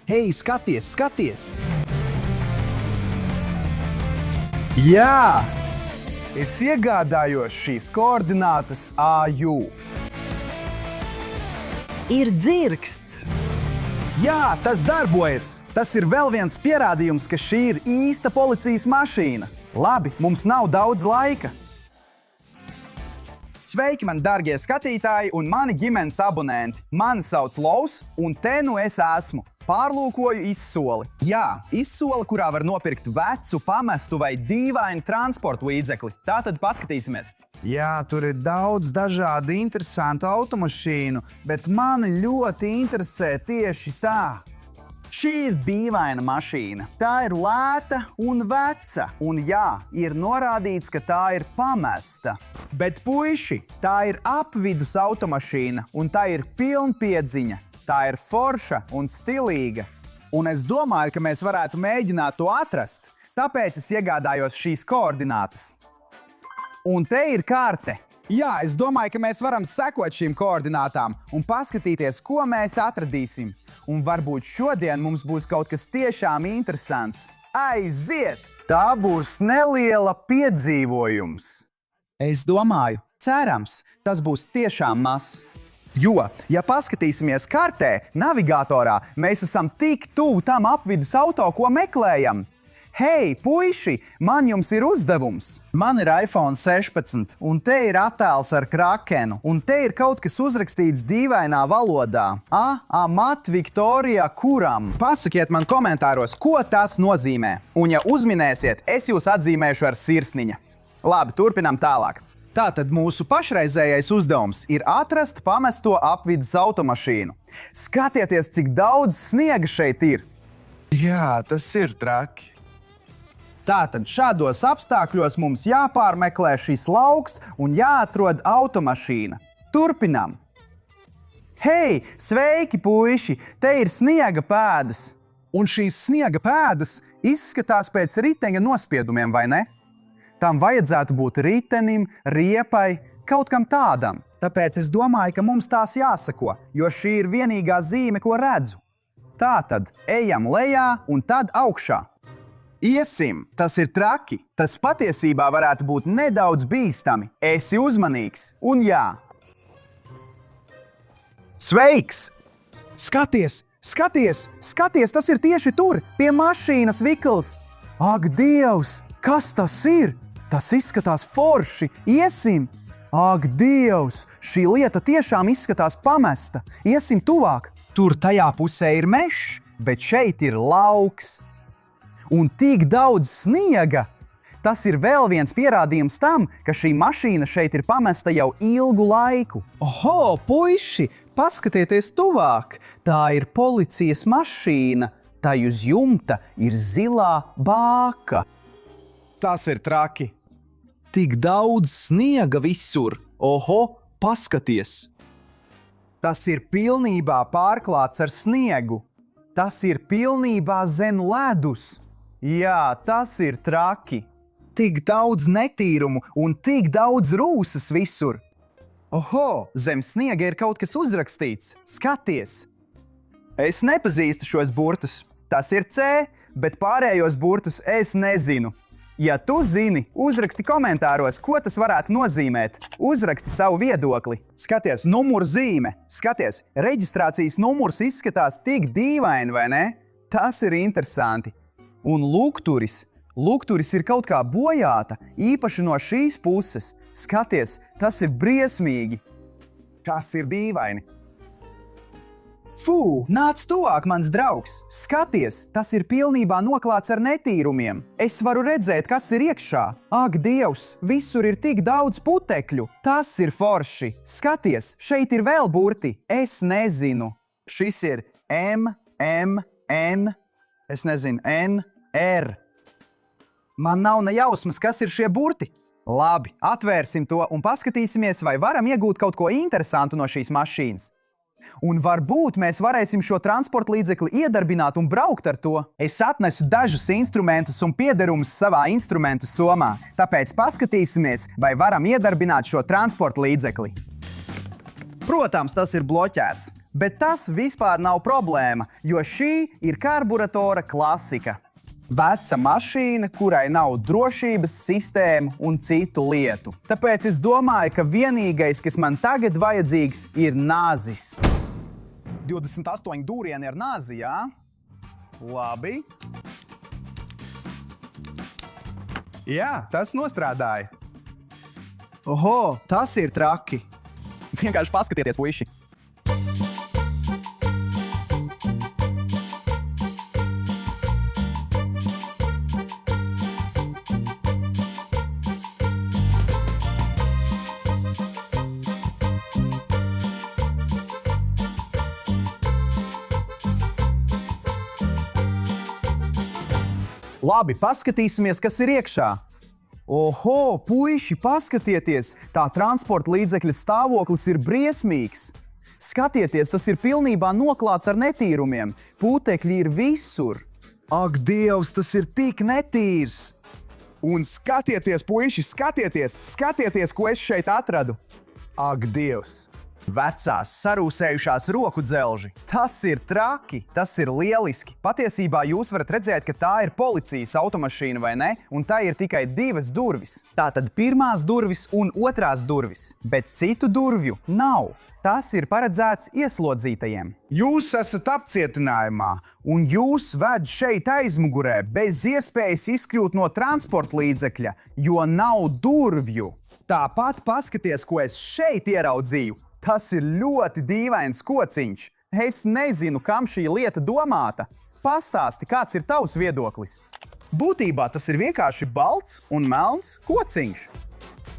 Hei, skaties, skaties! Jā! Es iegādājos šīs koordinātas AU. Ir dzirksts! Jā, tas darbojas! Tas ir vēl viens pierādījums, ka šī ir īsta policijas mašīna. Labi, mums nav daudz laika. Sveiki, mani dārgie skatītāji un mani ģimenes abonenti. Mani sauc Lovs, un te nu es esmu. Pārlūkoju izsoli. Jā, izsoli, kurā var nopirkt vecu, pamestu vai dīvainu transporta līdzekli. Tātad paskatīsimies. Jā, tur ir daudz dažādu interesantu automašīnu, bet mani ļoti interesē tieši tā. Šī ir dīvaina mašīna. Tā ir lēta un veca. Un jā, ir norādīts, ka tā ir pamesta. Bet puiši, tā ir apvidus automašīna un tā ir pilnpiedziņa. Tā ir forša un stilīga. Un es domāju, ka mēs varētu mēģināt to atrast. Tāpēc es iegādājos šīs koordinātas. Un te ir karte. Jā, es domāju, ka mēs varam sekot šīm koordinātām un paskatīties, ko mēs atradīsim. Un varbūt šodien mums būs kaut kas tiešām interesants. Aiziet! Tā būs neliela piedzīvojums. Es domāju, cerams, tas būs tiešām mazs. Jo, ja paskatīsimies kartē, navigatorā, mēs esam tik tuvu tam apvidus auto, ko meklējam. Hei, puiši, man jums ir uzdevums. Man ir iPhone 16, un te ir attēls ar krakenu, un te ir kaut kas uzrakstīts dīvainā valodā. Amat Viktorija kuram. Pasakiet man komentāros, ko tas nozīmē. Un ja uzminēsiet, es jūs atzīmēšu ar sirsniņa. Labi, turpinām tālāk. Tātad mūsu pašreizējais uzdevums ir atrast pamesto apvidus automašīnu. Skatieties, cik daudz sniega šeit ir. Jā, tas ir traki. Tātad šādos apstākļos mums jāpārmeklē šis lauks un jāatrod automašīna. Turpinām. Hei, sveiki, puiši! Te ir sniega pēdas. Un šīs sniega pēdas izskatās pēc riteņa nospiedumiem, vai ne? Tam vajadzētu būt ritenim, riepai, kaut kam tādam. Tāpēc es domāju, ka mums tās jāsako, jo šī ir vienīgā zīme, ko redzu. Tātad ejam lejā un tad augšā. Iesim, tas ir traki. Tas patiesībā varētu būt nedaudz bīstami. Esi uzmanīgs un jā. Sveiks! Skaties, skaties, skaties, tas ir tieši tur, pie mašīnas vikls. Ak, Dievs, kas tas ir? Tas izskatās forši. Iesim! Ak, Dievs! Šī lieta tiešām izskatās pamesta. Iesim tuvāk. Tur tajā pusē ir mežs, bet šeit ir lauks. Un tik daudz sniega! Tas ir vēl viens pierādījums tam, ka šī mašīna šeit ir pamesta jau ilgu laiku. Oho, puiši! Paskatieties tuvāk! Tā ir policijas mašīna. Tai uz jumta ir zilā bāka. Tas ir traki. Tik daudz sniega visur. Oho, paskaties! Tas ir pilnībā pārklāts ar sniegu. Tas ir pilnībā zem ledus. Jā, tas ir traki. Tik daudz netīrumu un tik daudz rūsas visur. Oho, zem sniega ir kaut kas uzrakstīts. Skaties! Es nepazīstu šos burtus. Tas ir C, bet pārējos burtus es nezinu. Ja tu zini, uzraksti komentāros, ko tas varētu nozīmēt. Uzraksti savu viedokli. Skaties, numurzīme. Skaties, reģistrācijas numurs izskatās tik dīvaini, vai ne? Tas ir interesanti. Un lukturis. Lukturis ir kaut kā bojāta, īpaši no šīs puses. Skaties, tas ir briesmīgi. Kas ir dīvaini? Fū, nāc tuvāk, mans draugs! Skaties, tas ir pilnībā noklāts ar netīrumiem. Es varu redzēt, kas ir iekšā. Ak, Dievs, visur ir tik daudz putekļu. Tas ir forši. Skaties, šeit ir vēl burti. Es nezinu. Šis ir M, N, es nezinu, N, R. Man nav ne jausmas, kas ir šie burti. Labi, atvērsim to un paskatīsimies, vai varam iegūt kaut ko interesantu no šīs mašīnas. Un varbūt mēs varēsim šo transporta līdzekli iedarbināt un braukt ar to. Es atnesu dažus instrumentus un piederumus savā instrumentu somā, tāpēc paskatīsimies, vai varam iedarbināt šo transporta līdzekli. Protams, tas ir bloķēts. Bet tas vispār nav problēma, jo šī ir karburatora klasika. Veca mašīna, kurai nav drošības sistēmu un citu lietu. Tāpēc es domāju, ka vienīgais, kas man tagad vajadzīgs, ir nāzis. 28 dūrieni ar nāzi, jā? Labi. Jā, tas nostrādāja. Oho, tas ir traki. Vienkārši paskatieties, puiši. Labi, paskatīsimies, kas ir iekšā. Oho, puiši, paskatieties! Tā transporta līdzekļa stāvoklis ir briesmīgs. Skatieties, tas ir pilnībā noklāts ar netīrumiem. Putekļi ir visur. Ak, Dievs, tas ir tik netīrs! Un skatieties, puiši, skatieties, ko es šeit atradu. Ak, Dievs! Vecās, sarūsējušās roku dzelži. Tas ir traki, tas ir lieliski. Patiesībā jūs varat redzēt, ka tā ir policijas automašīna, vai ne? Un tā ir tikai 2 durvis. Tātad pirmās durvis un otrās durvis, bet citu durvju nav. Tas ir paredzēts ieslodzītajiem. Jūs esat apcietinājumā. Un jūs ved šeit aizmugurē bez iespējas izkļūt no transporta līdzekļa, jo nav durvju. Tāpat paskaties, ko es šeit ieraudzīju. Tas ir ļoti dīvains kociņš. Es nezinu, kam šī lieta domāta. Pastāsti, kāds ir tavs viedoklis? Būtībā tas ir vienkārši balts un melns kociņš.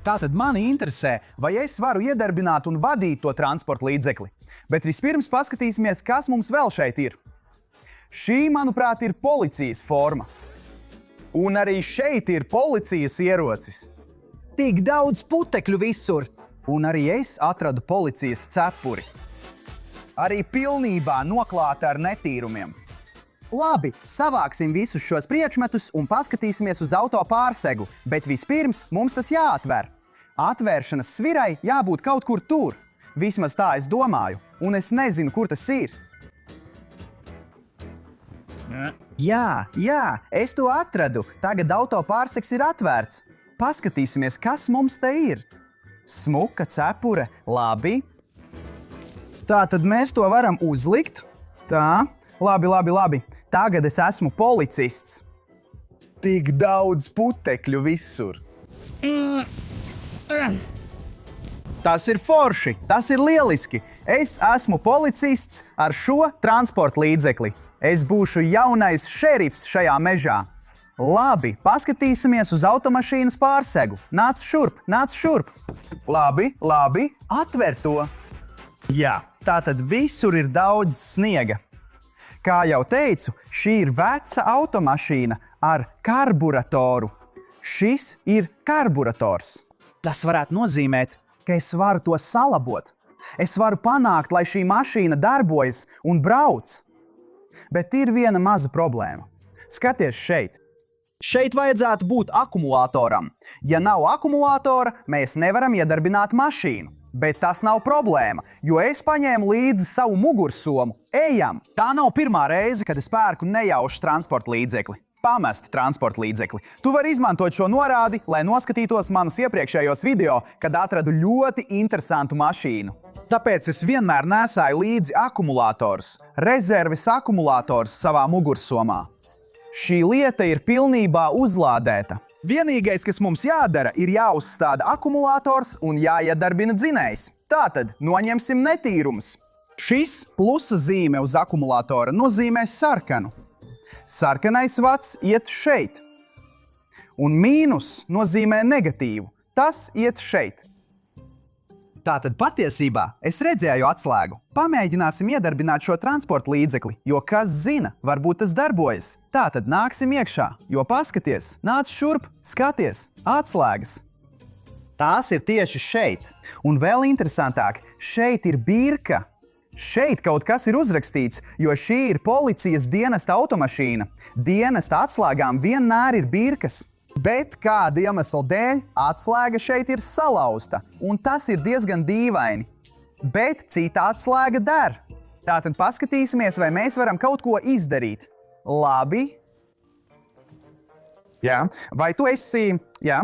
Tātad mani interesē, vai es varu iedarbināt un vadīt to transporta līdzekli. Bet vispirms paskatīsimies, kas mums vēl šeit ir. Šī, manuprāt, ir policijas forma. Un arī šeit ir policijas ierocis. Tik daudz putekļu visur. Un arī es atradu policijas cepuri. Arī pilnībā noklāta ar netīrumiem. Labi, savāksim visus šos priekšmetus un paskatīsimies uz auto pārsegu, bet vispirms mums tas jāatver. Atvēršanas svirai jābūt kaut kur tur. Vismaz tā es domāju, un es nezinu, kur tas ir. Jā, es to atradu. Tagad auto pārsegs ir atvērts. Paskatīsimies, kas mums te ir. Smuka cepure, labi. Tā tad mēs to varam uzlikt. Tā, labi. Tagad es esmu policists. Tik daudz putekļu visur. Tas ir forši, tas ir lieliski. Es esmu policists ar šo transporta līdzekli. Es būšu jaunais šerifs šajā mežā. Labi, paskatīsimies uz automašīnas pārsegu. Nāc šurp. Labi, atver to. Jā, tātad visur ir daudz sniega. Kā jau teicu, šī ir veca automašīna ar karburatoru. Šis ir karburators. Tas varētu nozīmēt, ka es varu to salabot. Es varu panākt, lai šī mašīna darbojas un brauc. Bet ir viena maza problēma. Skaties šeit. Šeit vajadzētu būt akumulātoram. Ja nav akumulātora, mēs nevaram iedarbināt mašīnu. Bet tas nav problēma, jo es paņēmu līdzi savu mugursomu. Ejam! Tā nav pirmā reize, kad es pērku nejaušu transporta līdzekli. Pamestu transporta līdzekli. Tu vari izmantot šo norādi, lai noskatītos manus iepriekšējos video, kad atradu ļoti interesantu mašīnu. Tāpēc es vienmēr nesāju līdzi akumulātors, rezerves akumulātors savā mugursomā. Šī lieta ir pilnībā uzlādēta. Vienīgais, kas mums jādara, ir jāuzstāda akumulātors un jāiedarbina dzinējs. Tātad noņemsim netīrumus. Šis plusa zīme uz akumulātora nozīmē sarkanu. Sarkanais vats iet šeit. Un mīnus nozīmē negatīvu. Tas iet šeit. Tātad patiesībā es redzēju atslēgu. Pamēģināsim iedarbināt šo transporta līdzekli, jo kas zina, varbūt tas darbojas. Tātad nāksim iekšā, jo paskaties, nāc šurp, skaties, atslēgas. Tās ir tieši šeit. Un vēl interesantāk, šeit ir birka. Šeit kaut kas ir uzrakstīts, jo šī ir policijas dienesta automašīna. Dienesta atslēgām vienmēr ir birkas. Bet kāda iemesla dēļ atslēga šeit ir salauzta, un tas ir diezgan dīvaini. Bet cita atslēga der. Tātad paskatīsimies, vai mēs varam kaut ko izdarīt. Labi. Jā. Vai tu esi... Jā.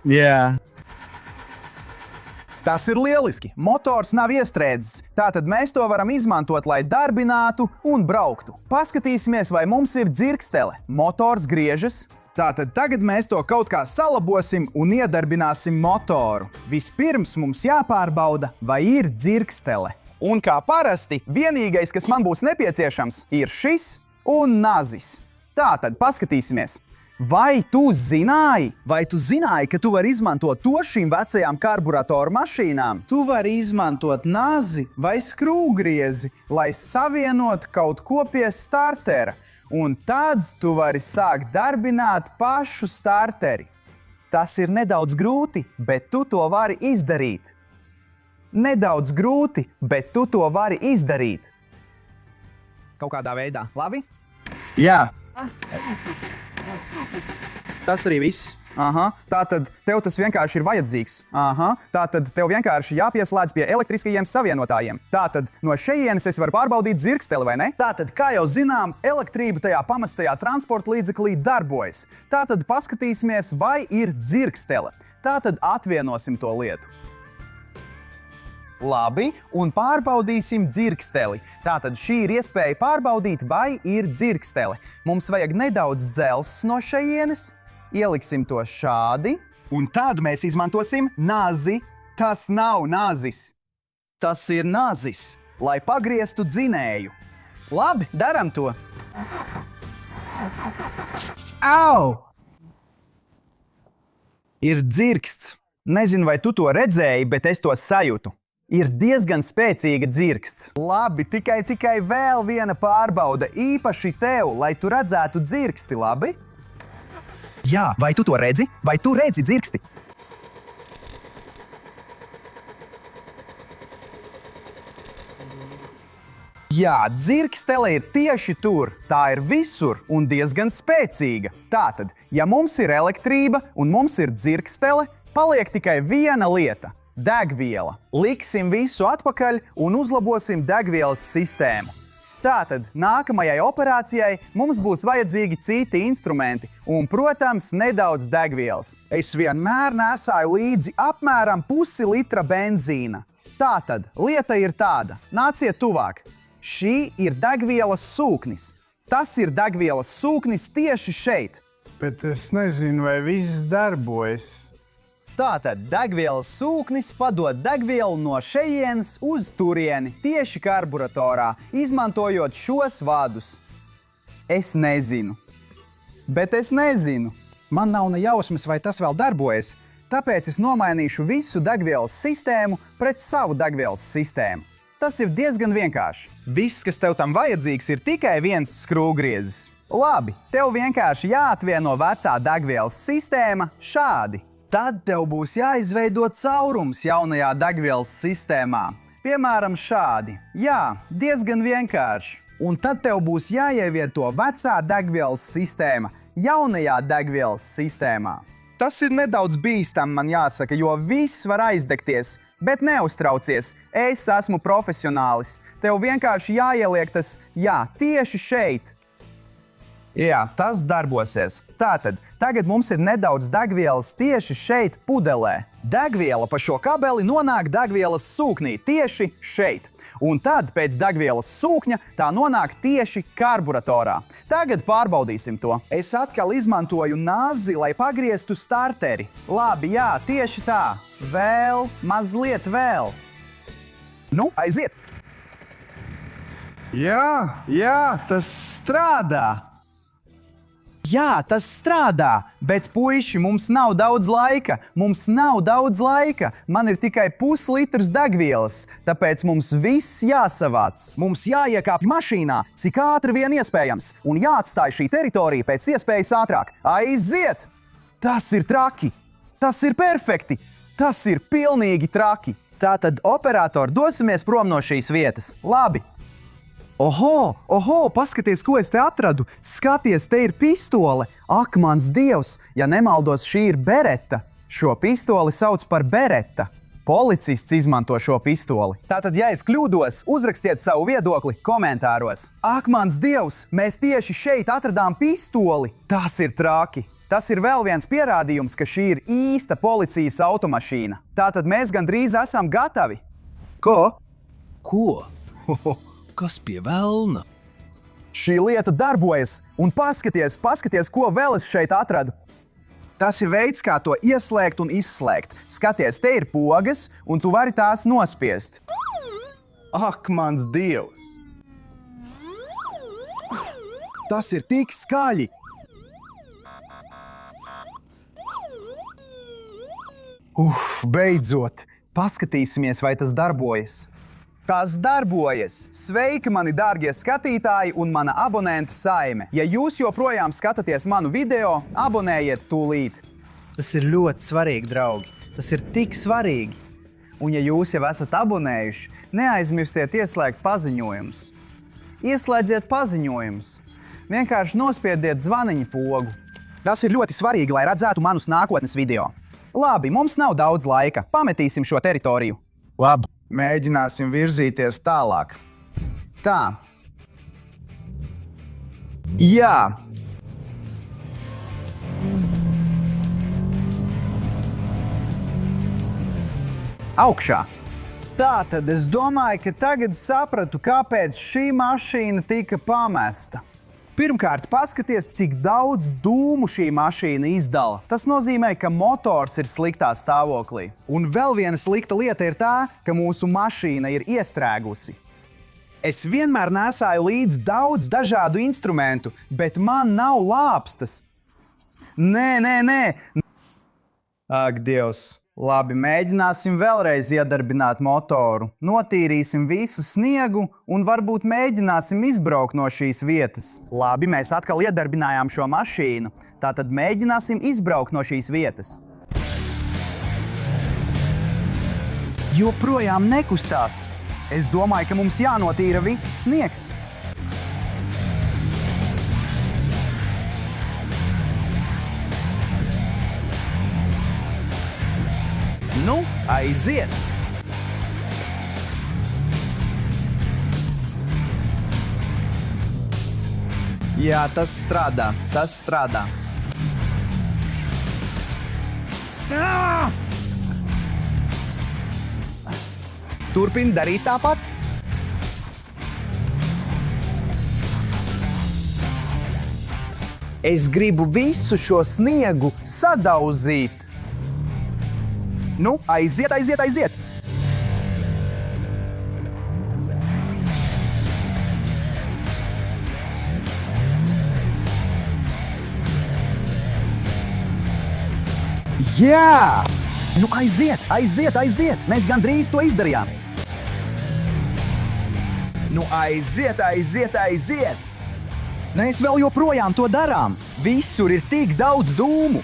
Jā. Tas ir lieliski. Motors nav iestrēdzis. Tātad mēs to varam izmantot, lai darbinātu un brauktu. Paskatīsimies, vai mums ir dzirkstele. Motors griežas. Tātad tagad mēs to kaut kā salabosim un iedarbināsim motoru. Vispirms mums jāpārbauda, vai ir dzirkstele. Un kā parasti, vienīgais, kas man būs nepieciešams, ir šis un nazis. Tātad paskatīsimies. Vai tu zināji, ka tu vari izmantot to šīm vecajām karburatoru mašīnām? Tu vari izmantot nazi vai skrūvgriezi, lai savienotu kaut ko pie startera. Un tad tu vari sākt darbināt pašu starteri. Tas ir nedaudz grūti, bet tu to vari izdarīt. Nedaudz grūti, bet tu to vari izdarīt. Kaut kādā veidā. Labi? Jā. Tas arī viss. Aha. Tātad tev tas vienkārši ir vajadzīgs. Aha. Tātad tev vienkārši jāpieslēdz pie elektriskajiem savienotājiem. Tātad no šejienes es varu pārbaudīt dzirksteli, vai ne? Tātad, kā jau zinām, elektrība tajā pamestajā transporta līdzeklī darbojas. Tātad paskatīsimies, vai ir dzirkstele. Tātad atvienosim to lietu. Labi, un pārbaudīsim dzirksteli. Tātad šī ir iespēja pārbaudīt, vai ir dzirkstele. Mums vajag nedaudz dzelzs no šejienes. Ieliksim to šādi. Un tad mēs izmantosim nazi. Tas nav nazis. Tas ir nazis, lai pagrieztu dzinēju. Labi, daram to. Au! Ir dzirksts. Nezinu, vai tu to redzēji, bet es to sajūtu. Ir diezgan spēcīga dzirksts. Labi, tikai vēl viena pārbaude, īpaši tev, lai tu redzētu dzirksti, labi? Jā, vai tu to redzi? Vai tu redzi dzirksti? Jā, dzirkstele ir tieši tur. Tā ir visur un diezgan spēcīga. Tātad, ja mums ir elektrība un mums ir dzirkstele, paliek tikai viena lieta. Degviela. Liksim visu atpakaļ un uzlabosim degvielas sistēmu. Tātad, nākamajai operācijai mums būs vajadzīgi citi instrumenti un, protams, nedaudz degvielas. Es vienmēr nesāju līdzi apmēram pusi litra benzīna. Tātad, lieta ir tāda. Nāciet tuvāk. Šī ir degvielas sūknis. Tas ir degvielas sūknis tieši šeit. Bet es nezinu, vai viss darbojas. Tātad degvielas sūknis padod degvielu no šejienes uz turieni tieši karburatorā, izmantojot šos vadus. Es nezinu. Bet es nezinu. Man nav ne jausmas, vai tas vēl darbojas, tāpēc es nomainīšu visu degvielas sistēmu pret savu degvielas sistēmu. Tas ir diezgan vienkārši. Viss, kas tev tam vajadzīgs, ir tikai viens skrūvgriezis. Labi, tev vienkārši jāatvieno vecā degvielas sistēma šādi. Tad tev būs jāizveido caurums jaunajā degvielas sistēmā. Piemēram, šādi. Jā, diezgan vienkārši. Un tad tev būs jāievieto vecā degvielas sistēma jaunajā degvielas sistēmā. Tas ir nedaudz bīstami, man jāsaka, jo viss var aizdegties. Bet neuztraucies, es esmu profesionālis. Tev vienkārši jāieliek tas, tieši šeit. Jā, tas darbosies. Tātad, tagad mums ir nedaudz degvielas tieši šeit pudelē. Degviela pa šo kabeli nonāk degvielas sūknī tieši šeit. Un tad pēc degvielas sūkņa tā nonāk tieši karburatorā. Tagad pārbaudīsim to. Es atkal izmantoju nazi, lai pagrieztu starteri. Labi, jā, tieši tā. Vēl, mazliet vēl. Nu, aiziet! Jā, tas strādā! Jā, tas strādā, bet puiši, mums nav daudz laika. Man ir tikai puslitrs degvielas, tāpēc mums viss jāsavāc. Mums jāiekāpj mašīnā, cik ātri vien iespējams, un jāatstāj šī teritorija pēc iespējas ātrāk. Aiziet! Tas ir traki! Tas ir perfekti! Tas ir pilnīgi traki! Tātad, operatori, dosimies prom no šīs vietas. Labi! Oho, paskaties, ko es te atradu. Skaties, te ir pistole. Ak, mans dievs, ja nemaldos, šī ir bereta. Šo pistoli sauc par bereta. Policists izmanto šo pistoli. Tātad, ja es kļūdos, uzrakstiet savu viedokli komentāros. Ak, mans Dievs, mēs tieši šeit atradām pistoli! Tas ir traki! Tas ir vēl viens pierādījums, ka šī ir īsta policijas automašīna. Tātad mēs gandrīz esam gatavi. Ko? Ko? Kas pie velna? Šī lieta darbojas, un paskaties, ko vēl es šeit atradu. Tas ir veids, kā to ieslēgt un izslēgt. Skaties, te ir pogas, un tu vari tās nospiest. Ak, mans Dievs! Tas ir tik skaļi! Beidzot! Paskatīsimies, vai tas darbojas. Tas darbojas! Sveiki, mani dārgie skatītāji un mana abonenta saime! Ja jūs joprojām skatāties manu video, abonējiet tūlīt! Tas ir ļoti svarīgi, draugi! Tas ir tik svarīgi! Un ja jūs jau esat abonējuši, neaizmirstiet ieslēgt paziņojumus. Ieslēdziet paziņojumus! Vienkārši nospiediet zvaniņu pogu. Tas ir ļoti svarīgi, lai redzētu manus nākotnes video. Labi, mums nav daudz laika. Pametīsim šo teritoriju. Labi. Mēģināsim virzīties tālāk. Tā. Jā. Augšā. Tātad es domāju, ka tagad sapratu, kāpēc šī mašīna tika pamesta. Pirmkārt, paskaties, cik daudz dūmu šī mašīna izdala. Tas nozīmē, ka motors ir sliktā stāvoklī. Un vēl viena slikta lieta ir tā, ka mūsu mašīna ir iestrēgusi. Es vienmēr nesāju līdzi daudz dažādu instrumentu, bet man nav lāpstas. Nē. Ak, Dievs! Labi, mēģināsim vēlreiz iedarbināt motoru. Notīrīsim visu sniegu un varbūt mēģināsim izbraukt no šīs vietas. Labi, mēs atkal iedarbinājām šo mašīnu. Tātad mēģināsim izbraukt no šīs vietas. Joprojām nekustās. Es domāju, ka mums jānotīra viss sniegs. Nu, aiziet! Jā, tas strādā. Turpini darīt tāpat. Es gribu visu šo sniegu sadauzīt. Nu, aiziet! Jā! Nu, aiziet! Mēs gandrīz to izdarījām. Nu, aiziet! Mēs vēl joprojām to darām. Visur ir tik daudz dūmu.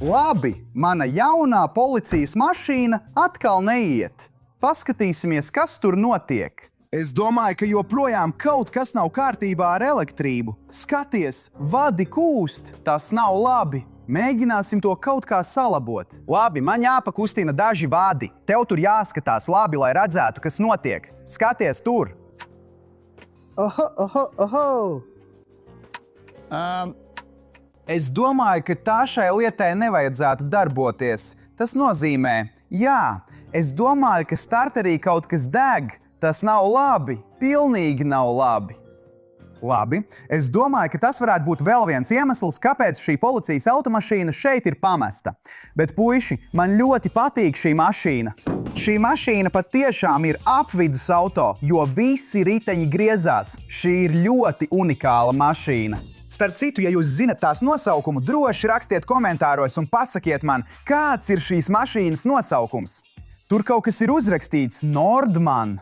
Labi, mana jaunā policijas mašīna atkal neiet. Paskatīsimies, kas tur notiek. Es domāju, ka joprojām kaut kas nav kārtībā ar elektrību. Skaties, vadi kūst, tas nav labi. Mēģināsim to kaut kā salabot. Labi, man jāpakustina daži vadi. Tev tur jāskatās labi, lai redzētu, kas notiek. Skaties tur. Oho. Es domāju, ka tā šai lietai nevajadzētu darboties. Tas nozīmē, es domāju, ka starterī kaut kas deg. Tas nav labi. Pilnīgi nav labi. Labi, es domāju, ka tas varētu būt vēl viens iemesls, kāpēc šī policijas automašīna šeit ir pamesta. Bet, puiši, man ļoti patīk šī mašīna. Šī mašīna patiešām ir apvidus auto, jo visi riteņi griezās. Šī ir ļoti unikāla mašīna. Starp citu, ja jūs zinat tās nosaukumu, droši rakstiet komentāros un pasakiet man, kāds ir šīs mašīnas nosaukums. Tur kaut kas ir uzrakstīts Nordman.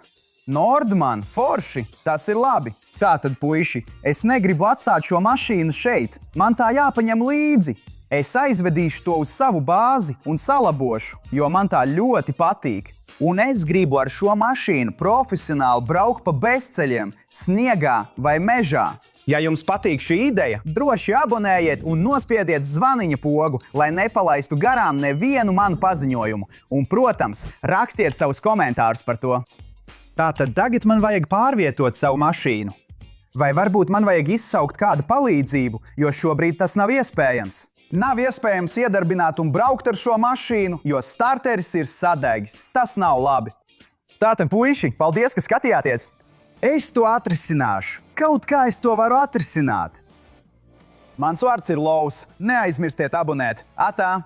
Nordman, forši, tas ir labi. Tātad, puiši, es negribu atstāt šo mašīnu šeit. Man tā jāpaņem līdzi. Es aizvedīšu to uz savu bāzi un salabošu, jo man tā ļoti patīk. Un es gribu ar šo mašīnu profesionāli braukt pa bezceļiem, sniegā vai mežā. Ja jums patīk šī ideja, droši abonējiet un nospiediet zvaniņa pogu, lai nepalaistu garām nevienu manu paziņojumu. Un, protams, rakstiet savus komentārus par to. Tātad tagad man vajag pārvietot savu mašīnu. Vai varbūt man vajag izsaukt kādu palīdzību, jo šobrīd tas nav iespējams? Nav iespējams iedarbināt un braukt ar šo mašīnu, jo starteris ir sadegis. Tas nav labi. Tātad, puiši, paldies, ka skatījāties! Es to atrisināšu. Kaut kā es to varu atrisināt. Mans vārds ir Lovs. Neaizmirstiet abonēt. Atā!